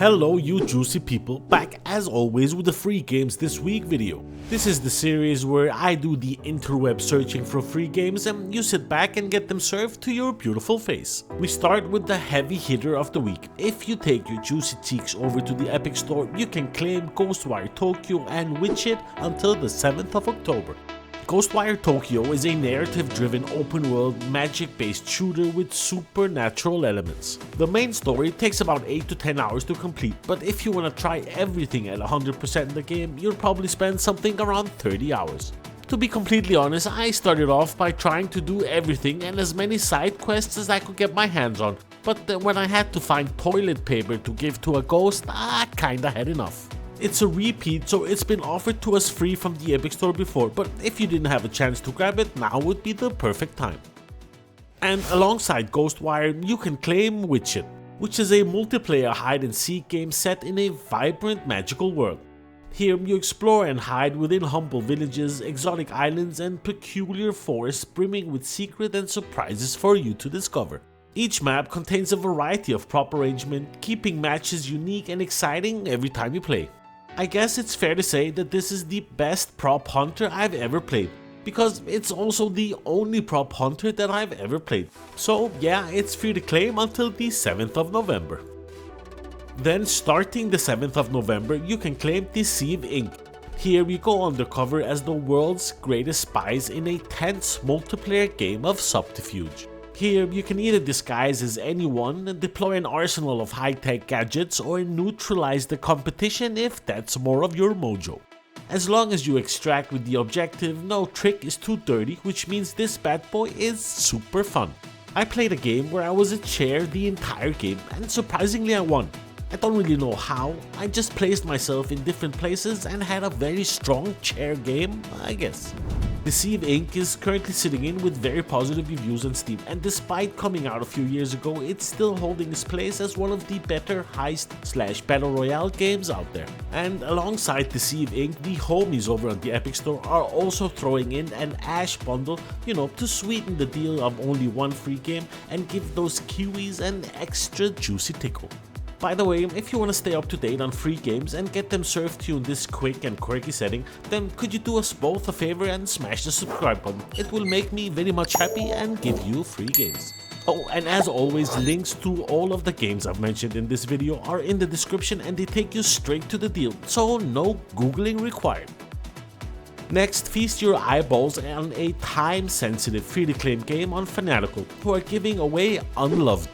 Hello you juicy people, back as always with the free games this week video. This is the series where I do the interweb searching for free games and you sit back and get them served to your beautiful face. We start with the heavy hitter of the week. If you take your juicy cheeks over to the Epic Store, you can claim Ghostwire Tokyo and Witchet until the 7th of October. Ghostwire Tokyo is a narrative-driven open-world magic-based shooter with supernatural elements. The main story takes about 8 to 10 hours to complete, but if you want to try everything at 100% in the game, you'll probably spend something around 30 hours. To be completely honest, I started off by trying to do everything and as many side quests as I could get my hands on, but when I had to find toilet paper to give to a ghost, I kinda had enough. It's a repeat, so it's been offered to us free from the Epic Store before, but if you didn't have a chance to grab it, now would be the perfect time. And alongside Ghostwire, you can claim Witchet, which is a multiplayer hide-and-seek game set in a vibrant magical world. Here you explore and hide within humble villages, exotic islands, and peculiar forests brimming with secret and surprises for you to discover. Each map contains a variety of prop arrangement, keeping matches unique and exciting every time you play. I guess it's fair to say that this is the best prop hunter I've ever played, because it's also the only prop hunter that I've ever played. So yeah, it's free to claim until the 7th of November. Then starting the 7th of November, you can claim Deceive Inc. Here we go undercover as the world's greatest spies in a tense multiplayer game of subterfuge. Here you can either disguise as anyone and deploy an arsenal of high-tech gadgets or neutralize the competition if that's more of your mojo. As long as you extract with the objective, no trick is too dirty, which means this bad boy is super fun. I played a game where I was a chair the entire game and surprisingly I won. I don't really know how, I just placed myself in different places and had a very strong chair game, I guess. Deceive Inc. is currently sitting in with very positive reviews on Steam, and despite coming out a few years ago, it's still holding its place as one of the better heist/battle royale games out there. And alongside Deceive Inc., the homies over on the Epic Store are also throwing in an Ash bundle, to sweeten the deal of only one free game and give those Kiwis an extra juicy tickle. By the way, if you want to stay up to date on free games and get them served to you in this quick and quirky setting, then could you do us both a favor and smash the subscribe button? It will make me very much happy and give you free games. Oh, and as always, links to all of the games I've mentioned in this video are in the description and they take you straight to the deal, so no googling required. Next, feast your eyeballs on a time-sensitive free-to-claim game on Fanatical, who are giving away UNLOVED,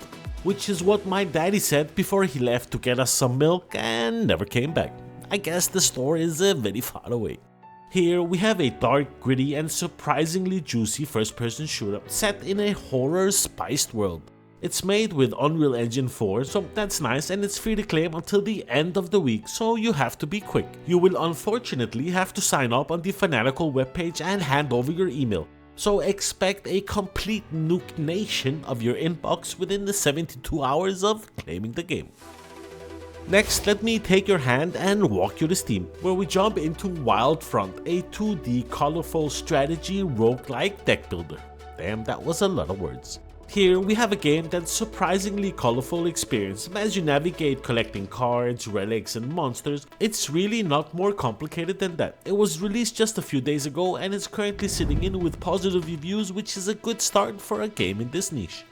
which is what my daddy said before he left to get us some milk and never came back. I guess the store is very far away. Here we have a dark, gritty and surprisingly juicy first-person shooter set in a horror-spiced world. It's made with Unreal Engine 4, so that's nice, and it's free to claim until the end of the week, so you have to be quick. You will unfortunately have to sign up on the Fanatical webpage and hand over your email. So expect a complete nuke nation of your inbox within the 72 hours of claiming the game. Next, let me take your hand and walk you to Steam, where we jump into Wildfront, a 2D colorful strategy roguelike deck builder. Damn, that was a lot of words. Here we have a game that's surprisingly colorful experience as you navigate collecting cards, relics and monsters. It's really not more complicated than that. It was released just a few days ago and is currently sitting in with positive reviews, which is a good start for a game in this niche.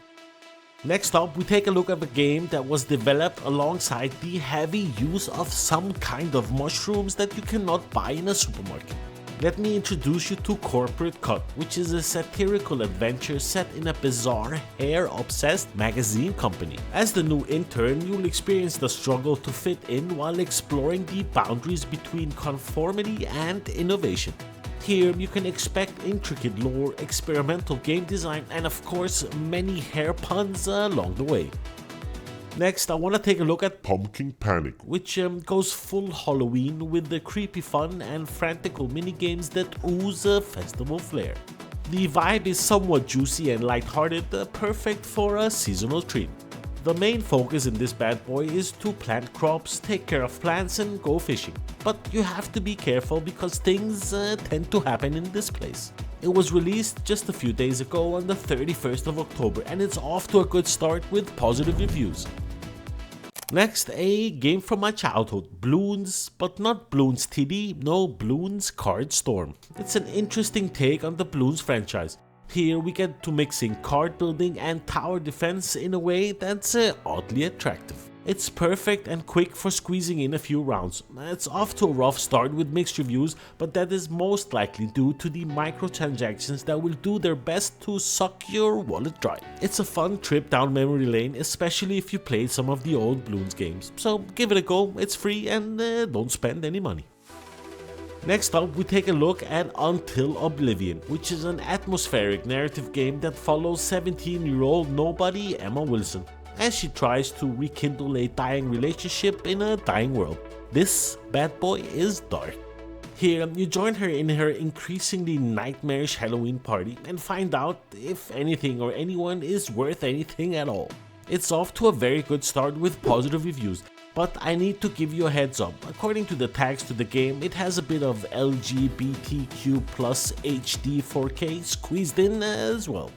Next up, we take a look at a game that was developed alongside the heavy use of some kind of mushrooms that you cannot buy in a supermarket. Let me introduce you to Corporate Cut, which is a satirical adventure set in a bizarre, hair-obsessed magazine company. As the new intern, you'll experience the struggle to fit in while exploring the boundaries between conformity and innovation. Here you can expect intricate lore, experimental game design, and of course many hair puns along the way. Next, I want to take a look at Pumpkin Panic, which goes full Halloween with the creepy fun and frantical minigames that ooze a festival flair. The vibe is somewhat juicy and lighthearted, perfect for a seasonal treat. The main focus in this bad boy is to plant crops, take care of plants and go fishing. But you have to be careful because things tend to happen in this place. It was released just a few days ago on the 31st of October and it's off to a good start with positive reviews. Next, a game from my childhood, Bloons, but not Bloons TD, no, Bloons Card Storm. It's an interesting take on the Bloons franchise. Here we get to mixing card building and tower defense in a way that's oddly attractive. It's perfect and quick for squeezing in a few rounds. It's off to a rough start with mixed reviews, but that is most likely due to the microtransactions that will do their best to suck your wallet dry. It's a fun trip down memory lane, especially if you played some of the old Bloons games. So give it a go, it's free and don't spend any money. Next up, we take a look at Until Oblivion, which is an atmospheric narrative game that follows 17-year-old nobody Emma Wilson as she tries to rekindle a dying relationship in a dying world. This bad boy is dark. Here, you join her in her increasingly nightmarish Halloween party and find out if anything or anyone is worth anything at all. It's off to a very good start with positive reviews, but I need to give you a heads up. According to the tags to the game, it has a bit of LGBTQ plus HD 4K squeezed in as well.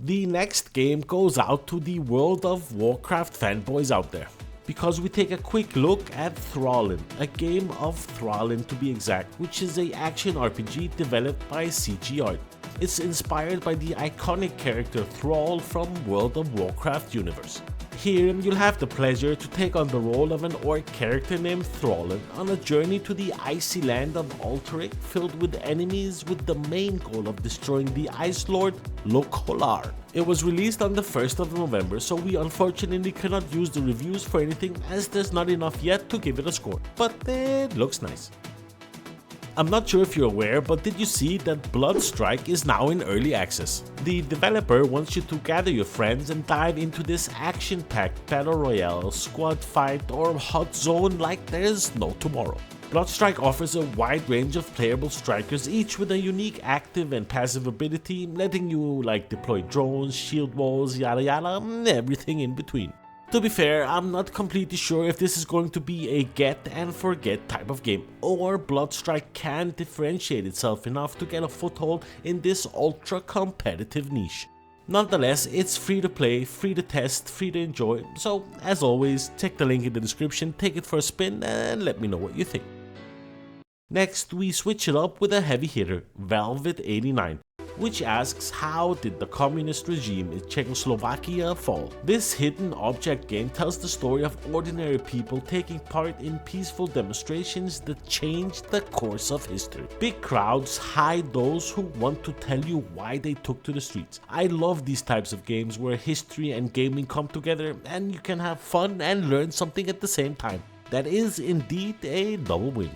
The next game goes out to the World of Warcraft fanboys out there, because we take a quick look at Thrall'an, a game of Thrall'an to be exact, which is an action RPG developed by CG Art. It's inspired by the iconic character Thrall from World of Warcraft universe. Here you'll have the pleasure to take on the role of an orc character named Thrall'an on a journey to the icy land of Alterac filled with enemies with the main goal of destroying the Ice Lord Lokolar. It was released on the 1st of November, so we unfortunately cannot use the reviews for anything as there's not enough yet to give it a score, but it looks nice. I'm not sure if you're aware, but did you see that Bloodstrike is now in early access? The developer wants you to gather your friends and dive into this action-packed battle royale, squad fight or hot zone like there's no tomorrow. Bloodstrike offers a wide range of playable strikers, each with a unique active and passive ability, letting you deploy drones, shield walls, yada yada, everything in between. To be fair, I'm not completely sure if this is going to be a get and forget type of game, or Bloodstrike can differentiate itself enough to get a foothold in this ultra competitive niche. Nonetheless, it's free to play, free to test, free to enjoy, so as always, check the link in the description, take it for a spin and let me know what you think. Next, we switch it up with a heavy hitter, Velvet89. Which asks, how did the communist regime in Czechoslovakia fall? This hidden object game tells the story of ordinary people taking part in peaceful demonstrations that changed the course of history. Big crowds hide those who want to tell you why they took to the streets. I love these types of games where history and gaming come together and you can have fun and learn something at the same time. That is indeed a double win.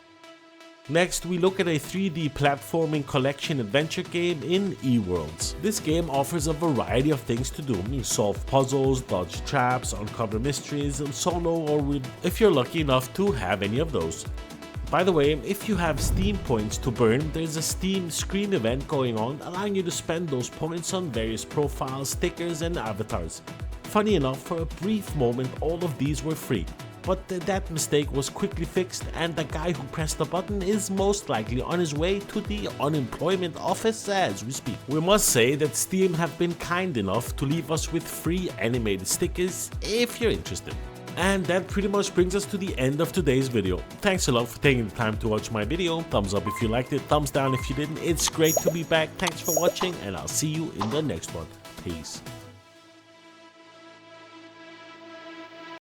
Next, we look at a 3D platforming collection adventure game in eWorlds. This game offers a variety of things to do. You solve puzzles, dodge traps, uncover mysteries, solo or if you're lucky enough to have any of those. By the way, if you have Steam points to burn, there's a Steam Scream event going on, allowing you to spend those points on various profiles, stickers and avatars. Funny enough, for a brief moment all of these were free. But that mistake was quickly fixed and the guy who pressed the button is most likely on his way to the unemployment office as we speak. We must say that Steam have been kind enough to leave us with free animated stickers if you're interested. And that pretty much brings us to the end of today's video. Thanks a lot for taking the time to watch my video. Thumbs up if you liked it, thumbs down if you didn't. It's great to be back. Thanks for watching and I'll see you in the next one. Peace.